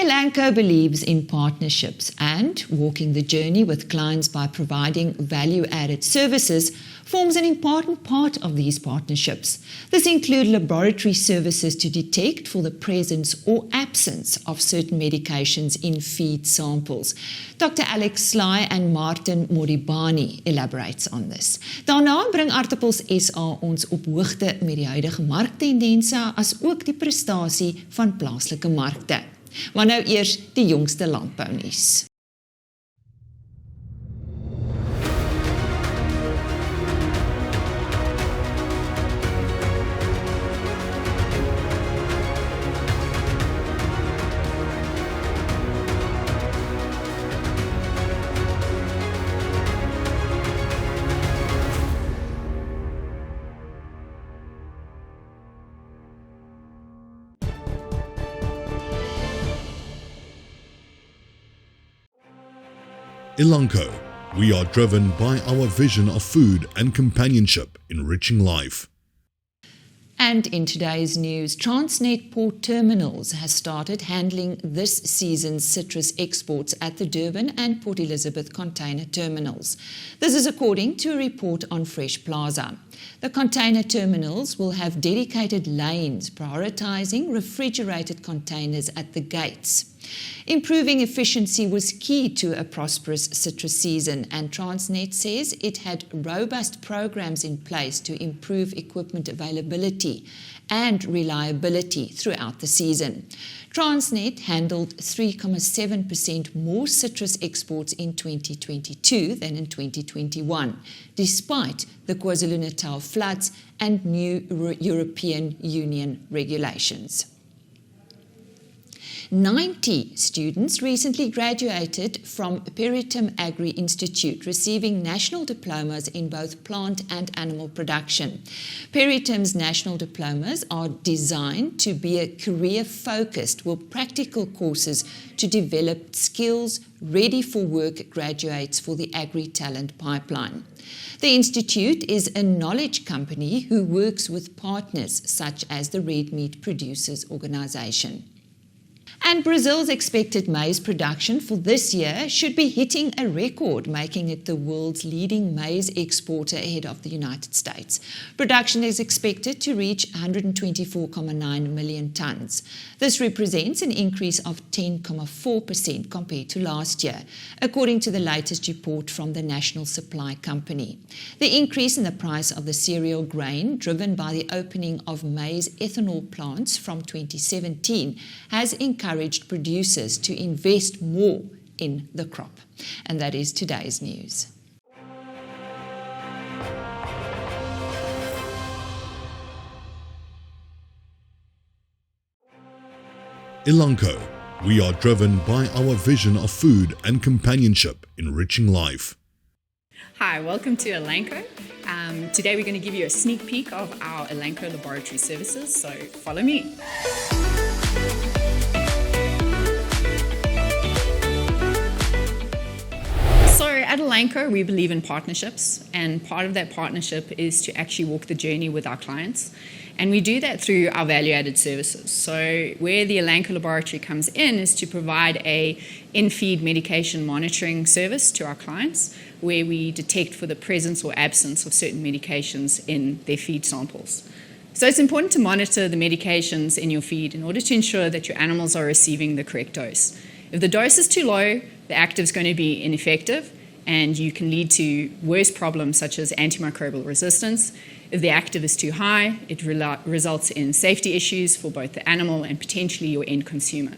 Elanco believes in partnerships and walking the journey with clients by providing value-added services forms an important part of these partnerships. This includes laboratory services to detect for the presence or absence of certain medications in feed samples. Dr. Alex Sly and Markte Modibane elaborates on this. Daarna bring Aartappels SA ons op hoogte met die huidige Marktendense as ook die prestasie van plaaslike markte. Maar nou eers die jongste landbounuus. Elanco, we are driven by our vision of food and companionship enriching life. And in today's news, Transnet Port Terminals has started handling this season's citrus exports at the Durban and Port Elizabeth container terminals. This is according to a report on Fresh Plaza. The container terminals will have dedicated lanes prioritizing refrigerated containers at the gates. Improving efficiency was key to a prosperous citrus season, and Transnet says it had robust programs in place to improve equipment availability and reliability throughout the season. Transnet handled 3.7% more citrus exports in 2022 than in 2021, despite the KwaZulu-Natal floods and new European Union regulations. 90 students recently graduated from Peritum Agri Institute, receiving national diplomas in both plant and animal production. Peritum's national diplomas are designed to be a career-focused with practical courses to develop skills ready for work graduates for the agri-talent pipeline. The institute is a knowledge company who works with partners such as the Red Meat Producers Organization. And Brazil's expected maize production for this year should be hitting a record, making it the world's leading maize exporter ahead of the United States. Production is expected to reach 124.9 million tonnes. This represents an increase of 10.4% compared to last year, according to the latest report from the National Supply Company. The increase in the price of the cereal grain, driven by the opening of maize ethanol plants from 2017, has encouraged producers to invest more in the crop. And that is today's news. Elanco, we are driven by our vision of food and companionship enriching life. Hi, welcome to Elanco. Today we're going to give you a sneak peek of our Elanco laboratory services, so follow me. So at Elanco, we believe in partnerships, and part of that partnership is to actually walk the journey with our clients. And we do that through our value-added services. So where the Elanco laboratory comes in is to provide a in-feed medication monitoring service to our clients, where we detect for the presence or absence of certain medications in their feed samples. So it's important to monitor the medications in your feed in order to ensure that your animals are receiving the correct dose. If the dose is too low, the active is going to be ineffective, and you can lead to worse problems such as antimicrobial resistance. If the active is too high, it results in safety issues for both the animal and potentially your end consumer.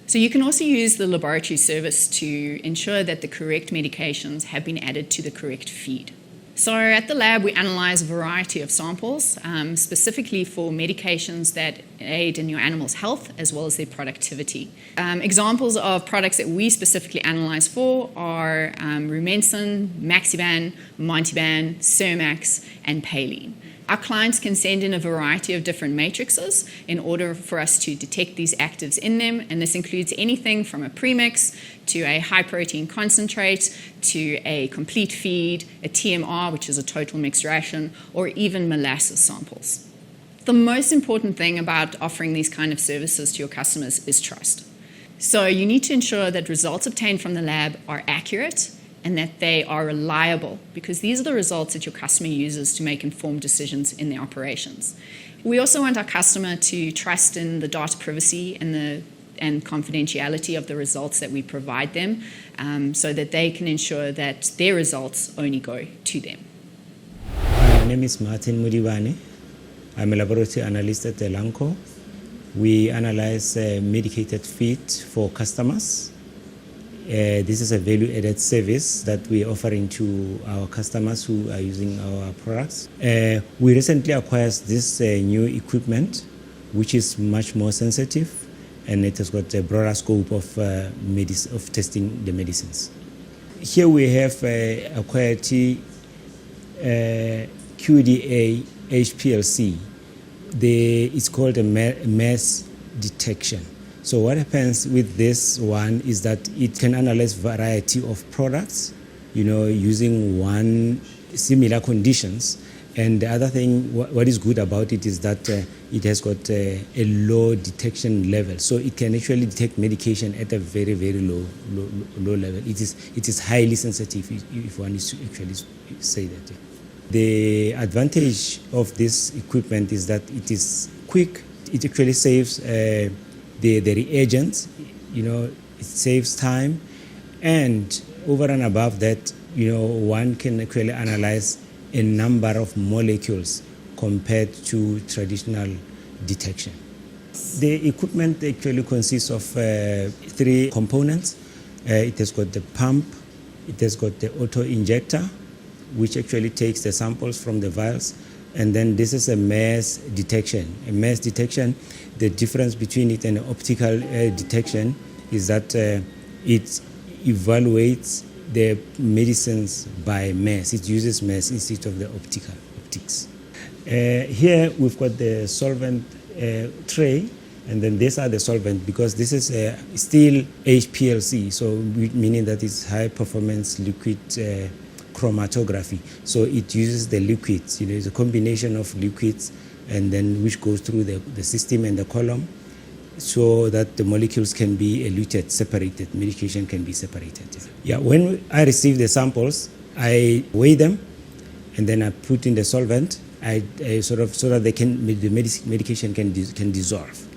So you can also use the laboratory service to ensure that the correct medications have been added to the correct feed. So at the lab, we analyze a variety of samples, specifically for medications that aid in your animal's health as well as their productivity. Examples of products that we specifically analyze for are Rumensin, Maxibane, Modibane, Sermax, and Paline. Our clients can send in a variety of different matrices in order for us to detect these actives in them, and this includes anything from a premix to a high protein concentrate to a complete feed, a TMR, which is a total mixed ration, or even molasses samples. The most important thing about offering these kind of services to your customers is trust. So you need to ensure that results obtained from the lab are accurate and that they are reliable, because these are the results that your customer uses to make informed decisions in their operations. We also want our customer to trust in the data privacy and confidentiality of the results that we provide them, so that they can ensure that their results only go to them. My name is Modibane. I'm a laboratory analyst at Elanco. We analyze medicated feed for customers. This is a value-added service that we're offering to our customers who are using our products. We recently acquired this new equipment, which is much more sensitive, and it has got a broader scope of testing the medicines. Here we have acquired QDA HPLC. It's called a mass detection. So what happens with this one is that it can analyze variety of products, using one similar conditions. And the other thing, what is good about it is that it has got a low detection level. So it can actually detect medication at a very, very low level. It is highly sensitive, if one is to actually say that. The advantage of this equipment is that it is quick. It actually saves the reagents, it saves time, and over and above that, one can actually analyze a number of molecules compared to traditional detection. The equipment actually consists of 3 components. It has got the pump, it has got the auto-injector, which actually takes the samples from the vials, and then this is a mass detection. A mass detection, the difference between it and optical detection is that it evaluates the medicines by mass. It uses mass instead of the optics. Here we've got the solvent tray, and then these are the solvent, because this is still HPLC, so meaning that it's high performance liquid chromatography. So it uses the liquids, it's a combination of liquids and then which goes through the system and the column, so that the molecules can be eluted, separated, medication can be separated. Yeah, when I receive the samples, I weigh them and then I put in the solvent, so that the medication can dissolve.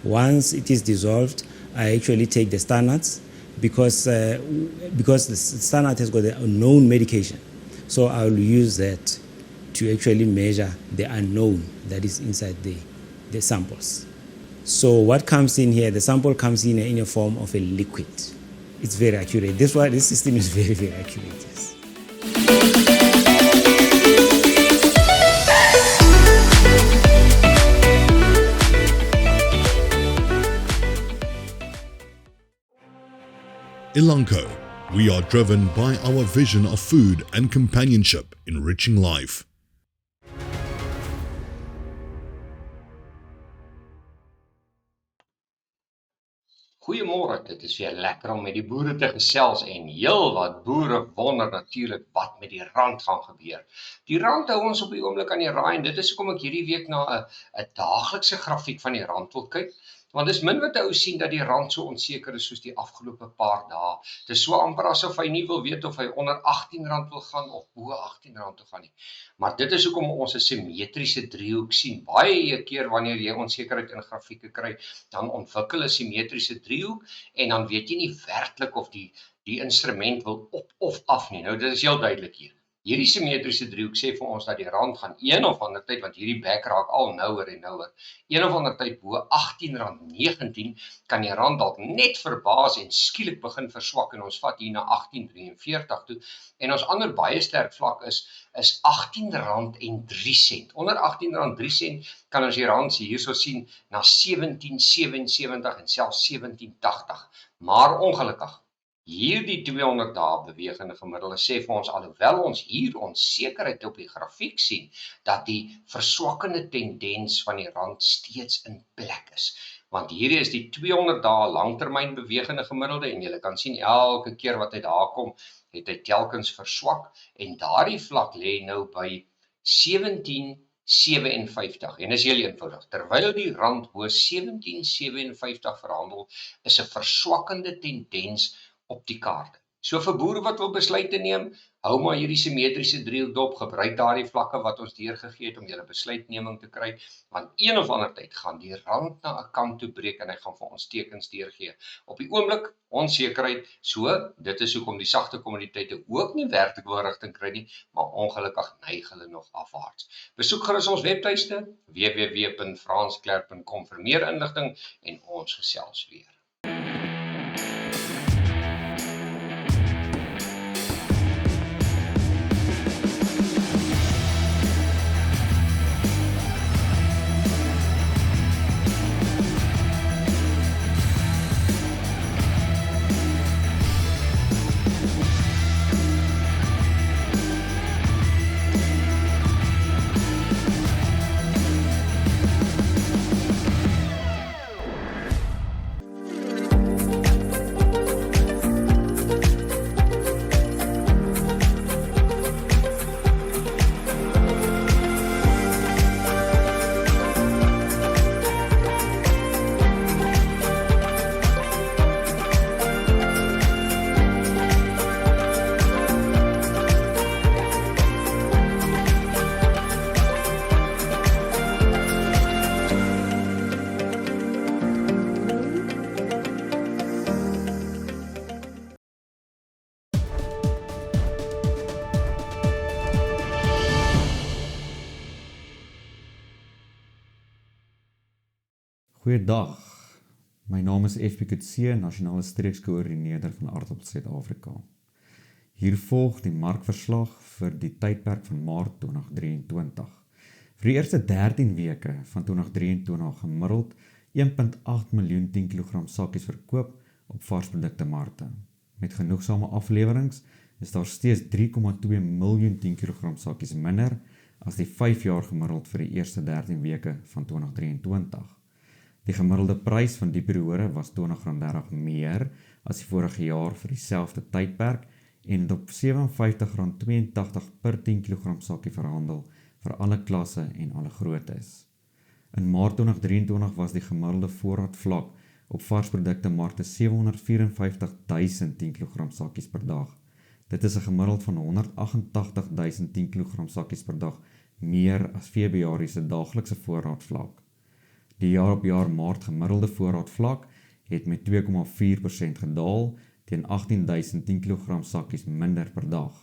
Once it is dissolved, I actually take the standards, because the standard has got the unknown medication. So I will use that to actually measure the unknown that is inside the samples. So what comes in here, the sample comes in a form of a liquid. It's very accurate. This system is very, very accurate. Yes. Elanco, we are driven by our vision of food and companionship enriching life. Goeiemôre, dit is weer lekker om met die boere te gesels en heel wat boere wonder natuurlik wat met die rand gaan gebeur. Die rand hou ons op die oomblik aan die raai en dit is hoekom ek hierdie week na 'n daaglikse grafiek van die rand wil kyk. Want dis min wat 'n ou sien dat die rand so onseker is soos die afgelope paar dae. Dis so amper asof hy nie wil weet of hy onder R18 wil gaan of bo R18 wil gaan nie. Maar dit is hoekom ons 'n simmetriese driehoek sien. Baie keer wanneer jy onsekerheid in grafieke kry, dan ontwikkel 'n simmetriese driehoek en dan weet jy nie werklik of die instrument wil op of af nie. Nou dit is heel duidelik hier. Hierdie simmetriese driehoek sê vir ons dat die rand gaan een of ander tyd, want hierdie bek raak al nouer en nouer, een of ander tyd bo R18.19 kan die rand dalk net verbaas en skielik begin verswak en ons vat hier na R18.43 toe. En ons ander baie sterk vlak is R18.03. Onder R18.03 kan ons die rand hierso sien na 17.77 en selfs 17.80. Maar ongelukkig, hierdie 200 dae bewegende gemiddelde sê vir ons, alhoewel ons hier onsekerheid op die grafiek sien, dat die verswakkende tendens van die rand steeds in plek is. Want hierdie is die 200 dae langtermyn bewegende gemiddelde en jy kan sien elke keer wat hy daar kom, het hy telkens verswak en daardie vlak lê nou by 17 17,57 en is heel eenvoudig. Terwyl die rand bo 17,57 verhandel, is 'n verswakkende tendens op die kaarte. So vir boere wat wil besluite neem, hou maar hierdie simmetriese driehoek dop, gebruik daardie vlakke wat ons deurgegee het om julle besluitneming te kry, want een of ander tyd gaan die rand na 'n kant toe breek en hy gaan vir ons tekens deurgee. Op die oomblik onsekerheid, so dit is hoekom die sagte kommoditeite ook nie werklike rigting kry nie, maar ongelukkig neig hulle nog afwaarts. Besoek gerus ons webtuiste www.fransklerk.com vir meer inligting en ons gesels weer. Goeiedag, my naam is FP Kutse, Nasionale Streekskoördineerder van Aartappels SA. Hier volg die markverslag vir die tydperk van Maart 2023. Vir die eerste 13 weke van 2023 gemiddeld 1,8 miljoen 10 kg sakkies verkoop op varsprodukte markte. Met genoegsame aflewerings is daar steeds 3,2 miljoen 10 kg sakkies minder as die 5 jaar gemiddeld vir die eerste 13 weke van 2023. Die gemiddelde prys van die periode was R20 meer as die vorige jaar vir dieselfde tydperk en het op R57,82 per 10 kg sakkie verhandel vir alle klasse en alle groottes. In Maart 2023 was die gemiddelde voorraadvlak op varsprodukte markte 754.000 10 kg sakkies per dag. Dit is 'n gemiddeld van 188.000 10 kg sakkies per dag meer as Februarie se daaglikse voorraadvlak. Die jaar-op-jaar Maart gemiddelde voorraadvlak het met 2,4% gedaal teen 18.000 10 kg sakkies minder per dag.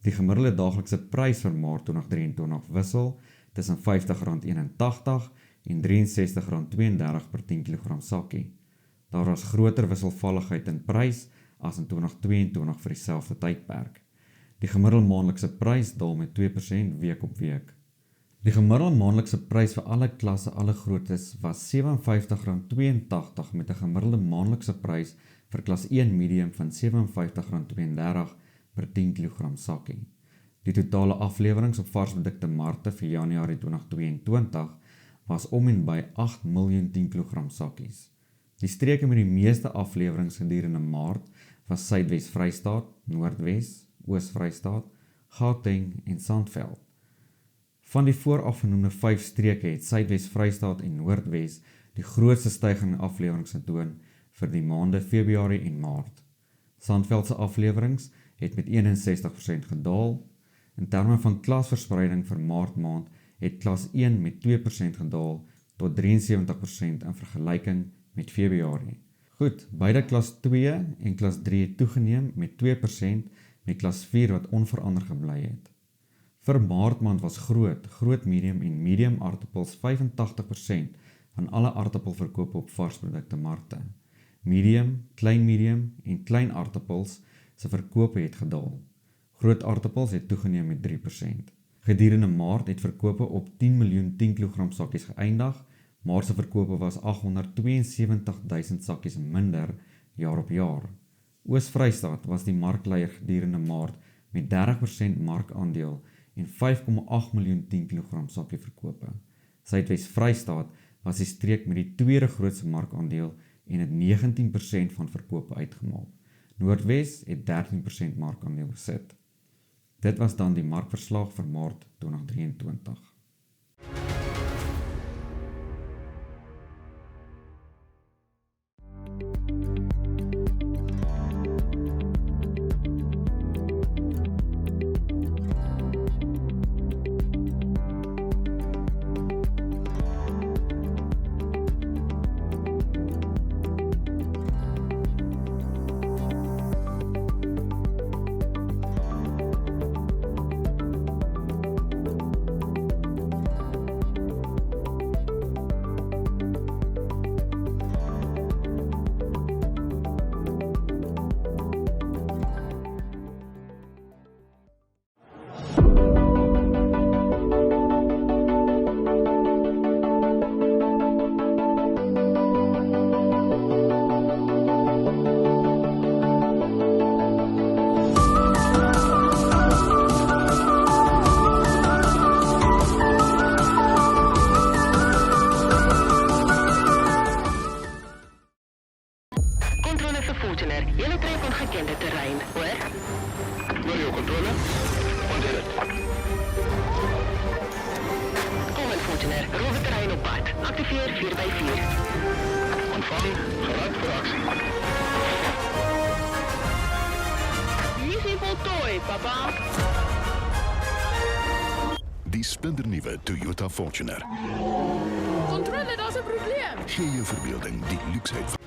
Die gemiddelde daaglikse prys vir Maart 2023 wissel tussen R50,81 en R63,32 per 10 kg sakkie. Daar was groter wisselvalligheid in prys as in 2022 vir dieselfde tydperk. Die gemiddelde maandelikse prys daal met 2% week op week. Die gemiddelde maandelikse prys vir alle klasse, alle groottes was R57,82 met 'n gemiddelde maandelikse prys vir klas 1 medium van R57,32 per 10 kg sakkie. Die totale aflewerings op varsprodukte markte vir Januarie 2022 was om en by 8 miljoen 10 kg sakkies. Die streke met die meeste aflewerings gedurende Maart was Suidwes-Vrystaat, Noordwes, Oos-Vrystaat, Gauteng en Sandveld. Van die voorafgenoemde 5 streke het Suidwes-Vrystaat en Noordwes die grootste stygings in aflewerings getoon vir die maande Februarie en Maart. Sandveld se aflewerings het met 61% gedaal. In terme van klasverspreiding vir Maart maand het klas 1 met 2% gedaal tot 73% in vergelyking met Februarie. Goed, beide klas 2 en klas 3 het toegeneem met 2% met klas 4 wat onverander gebly het. Vir Maart maand was groot medium en medium aartappels 85% van alle aartappelverkope op varsprodukte markte. Medium en klein aartappels se verkope het gedaal. Groot aartappels het toegeneem met 3%. Gedurende Maart het verkope op 10 miljoen 10 kg sakkies geëindig. Maart se verkope was 872.000 sakkies minder jaar op jaar. Oos-Vrystaat was die markleier gedurende Maart met 30% markandeel en 5,8 miljoen 10 kg sakkie verkope. Suidwes-Vrystaat was die streek met die tweede grootste markandeel en het 19% van verkope uitgemaak. Noordwes het 13% markandeel besit. Dit was dan die markverslag vir Maart 2023. Controle vir Fortuner. Julle trek ongekende terrein, hoor? Radio controle. Ontdek het. Kom in Fortuner. Rowe terrein op pad. Activeer 4x4. Ontvang. Geluid voor actie. Missie voltooi, papa. Die splinternuwe Toyota Fortuner. Controle, daar's 'n probleem. Gee je verbeelding die luksheid